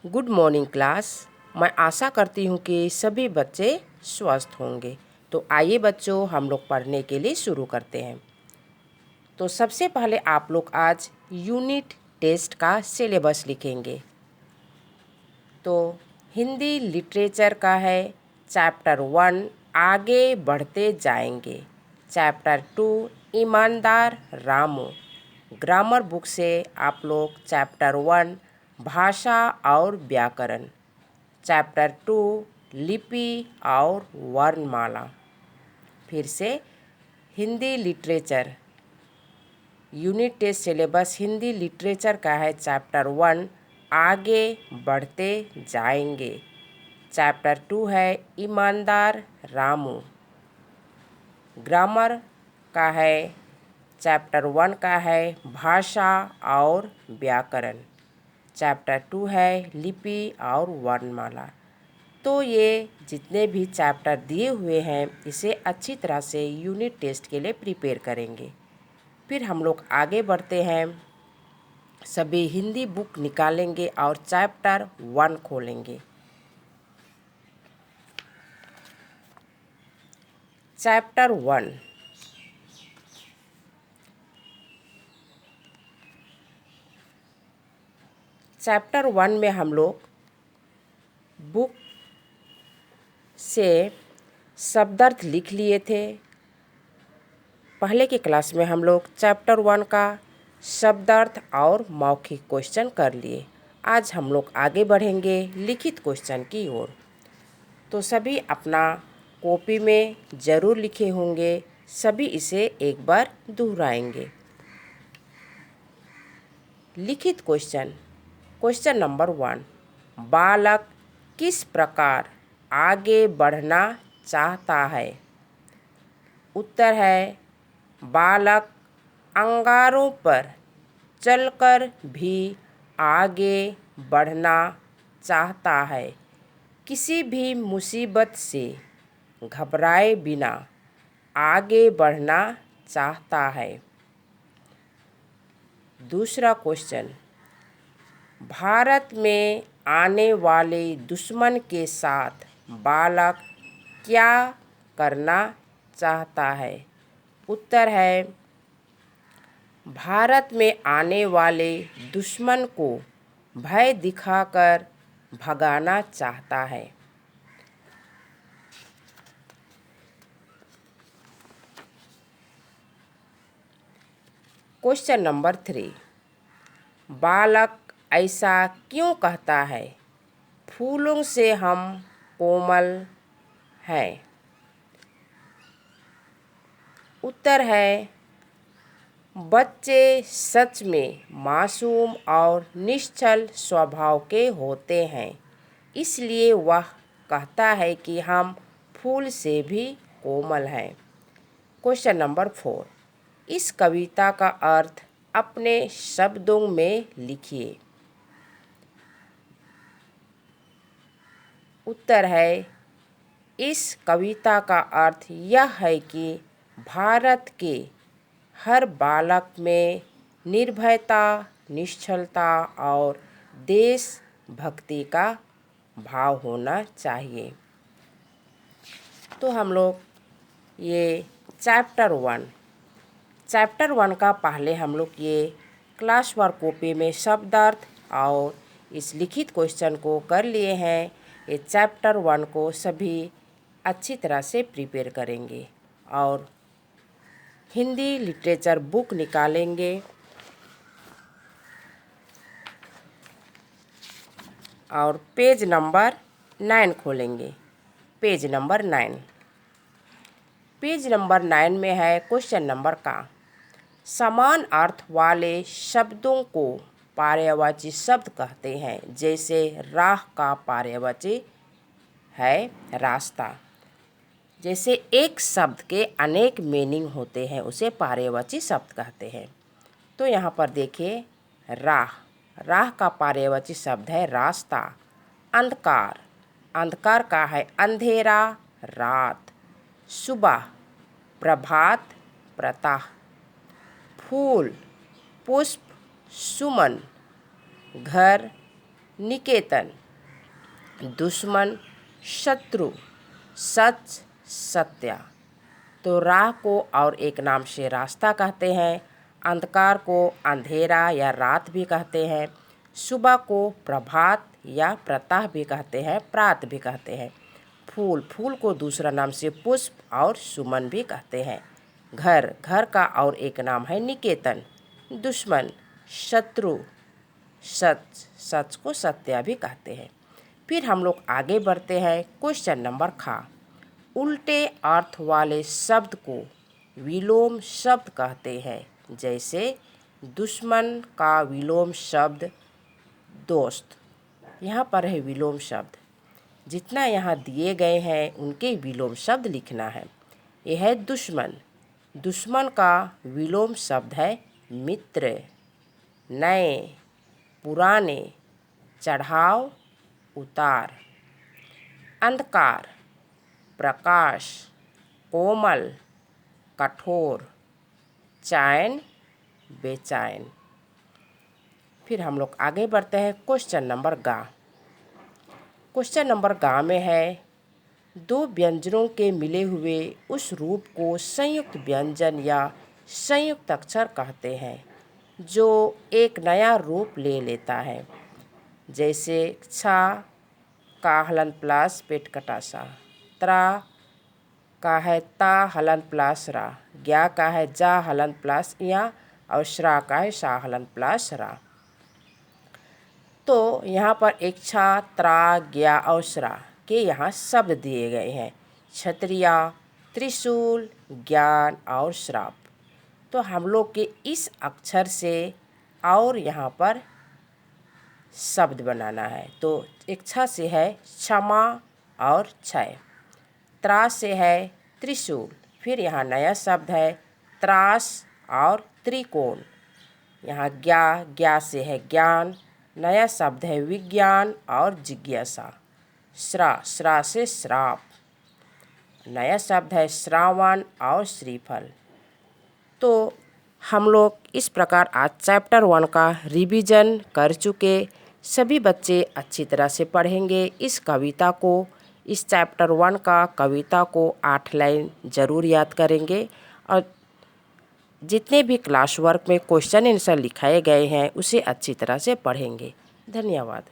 Good morning class. मैं आशा करती हूँ कि सभी बच्चे स्वस्थ होंगे। तो आइए बच्चों, हम लोग पढ़ने के लिए शुरू करते हैं। तो सबसे पहले आप लोग आज यूनिट टेस्ट का सिलेबस लिखेंगे। तो हिंदी लिटरेचर का है चैप्टर 1 आगे बढ़ते जाएंगे, चैप्टर 2 ईमानदार रामू। ग्रामर बुक से आप लोग चैप्टर 1 भाषा और व्याकरण, चैप्टर 2 लिपि और वर्णमाला। फिर से Hindi literature unit test syllabus Hindi literature का है चैप्टर 1 आगे बढ़ते जाएंगे, चैप्टर 2 है ईमानदार रामू। ग्रामर का है चैप्टर 1 का है भाषा और व्याकरण, चैप्टर 2 है लिपि और वर्णमाला। तो ये जितने भी चैप्टर दिए हुए हैं इसे अच्छी तरह से यूनिट टेस्ट के लिए प्रिपेयर करेंगे। फिर हम लोग आगे बढ़ते हैं, सभी हिंदी बुक निकालेंगे और चैप्टर 1 खोलेंगे। चैप्टर 1 चैप्टर 1 में हम लोग बुक से शब्दार्थ लिख लिए थे। पहले की क्लास में हम लोग चैप्टर 1 का शब्दार्थ और मौखिक क्वेश्चन कर लिए। आज हम लोग आगे बढ़ेंगे लिखित क्वेश्चन की ओर। तो सभी अपना कॉपी में ज़रूर लिखे होंगे, सभी इसे एक बार दोहराएंगे। लिखित क्वेश्चन, क्वेश्चन नंबर 1, बालक किस प्रकार आगे बढ़ना चाहता है? उत्तर है बालक अंगारों पर चलकर भी आगे बढ़ना चाहता है, किसी भी मुसीबत से घबराए बिना आगे बढ़ना चाहता है। दूसरा क्वेश्चन, भारत में आने वाले दुश्मन के साथ बालक क्या करना चाहता है? उत्तर है भारत में आने वाले दुश्मन को भय दिखाकर भगाना चाहता है। क्वेश्चन नंबर 3, बालक ऐसा क्यों कहता है? फूलों से हम कोमल हैं। उत्तर है बच्चे सच में मासूम और निश्चल स्वभाव के होते हैं, इसलिए वह कहता है कि हम फूल से भी कोमल हैं। क्वेश्चन नंबर 4, इस कविता का अर्थ अपने शब्दों में लिखिए। उत्तर है इस कविता का अर्थ यह है कि भारत के हर बालक में निर्भयता, निश्चलता और देशभक्ति का भाव होना चाहिए। तो हम लोग ये चैप्टर 1 का पहले हम लोग ये क्लास वर्क कॉपी में शब्दार्थ और इस लिखित क्वेश्चन को कर लिए हैं। ये चैप्टर 1 को सभी अच्छी तरह से प्रिपेयर करेंगे और हिंदी लिटरेचर बुक निकालेंगे और पेज नंबर 9 खोलेंगे। पेज नंबर 9 में है क्वेश्चन नंबर का, समान अर्थ वाले शब्दों को पर्यायवाची शब्द कहते हैं। जैसे राह का पर्यायवाची है रास्ता। जैसे एक शब्द के अनेक मीनिंग होते हैं उसे पर्यायवाची शब्द कहते हैं। तो यहाँ पर देखिए राह का पर्यायवाची शब्द है रास्ता। अंधकार का है अंधेरा, रात। सुबह, प्रभात, प्रातः। फूल, पुष्प, सुमन। घर, निकेतन, दुश्मन, शत्रु, सच, सत्य। तो राह को और एक नाम से रास्ता कहते हैं। अंधकार को अंधेरा या रात भी कहते हैं। सुबह को प्रभात या प्रातः भी कहते हैं, प्रात भी कहते हैं। फूल, फूल को दूसरा नाम से पुष्प और सुमन भी कहते हैं। घर, घर का और एक नाम है निकेतन। दुश्मन, शत्रु, सच, सच को सत्य भी कहते हैं। फिर हम लोग आगे बढ़ते हैं। क्वेश्चन नंबर खा। उल्टे अर्थ वाले शब्द को विलोम शब्द कहते हैं। जैसे दुश्मन का विलोम शब्द दोस्त। यहाँ पर है विलोम शब्द। जितना यहाँ दिए गए हैं उनके विलोम शब्द लिखना है। यह है दुश्मन। दुश्मन का विलोम शब्द है मित्र। नए, पुराने, चढ़ाव, उतार। अंधकार, प्रकाश, कोमल, कठोर, चैन, बेचैन। फिर हम लोग आगे बढ़ते हैं। क्वेश्चन नंबर गा। क्वेश्चन नंबर गा में है दो व्यंजनों के मिले हुए उस रूप को संयुक्त व्यंजन या संयुक्त अक्षर कहते हैं जो एक नया रूप ले लेता है। जैसे छा का हलन प्लस पेट कटासा, त्रा का है ता हलन प्लस रा, ज्ञा का है जा हलन प्लस या, और श्रा का है शा हलन प्लस रा। तो यहाँ पर एक छा, त्रा, ज्ञा और श्रा के यहाँ शब्द दिए गए हैं। क्षत्रिया, त्रिशूल, ज्ञान और श्राप। तो हम लोग के इस अक्षर से और यहाँ पर शब्द बनाना है। तो एक छ से है क्षमा और क्षय, त्रा से है त्रिशूल, फिर यहाँ नया शब्द है त्रास और त्रिकोण। यहाँ ज्ञा से है ज्ञान, नया शब्द है विज्ञान और जिज्ञासा। श्रा से श्राप, नया शब्द है श्रावण और श्रीफल। तो हम लोग इस प्रकार आज चैप्टर 1 का रिवीजन कर चुके। सभी बच्चे अच्छी तरह से पढ़ेंगे इस कविता को, इस चैप्टर 1 का कविता को 8 लाइन ज़रूर याद करेंगे और जितने भी क्लास वर्क में क्वेश्चन आंसर लिखाए गए हैं उसे अच्छी तरह से पढ़ेंगे। धन्यवाद।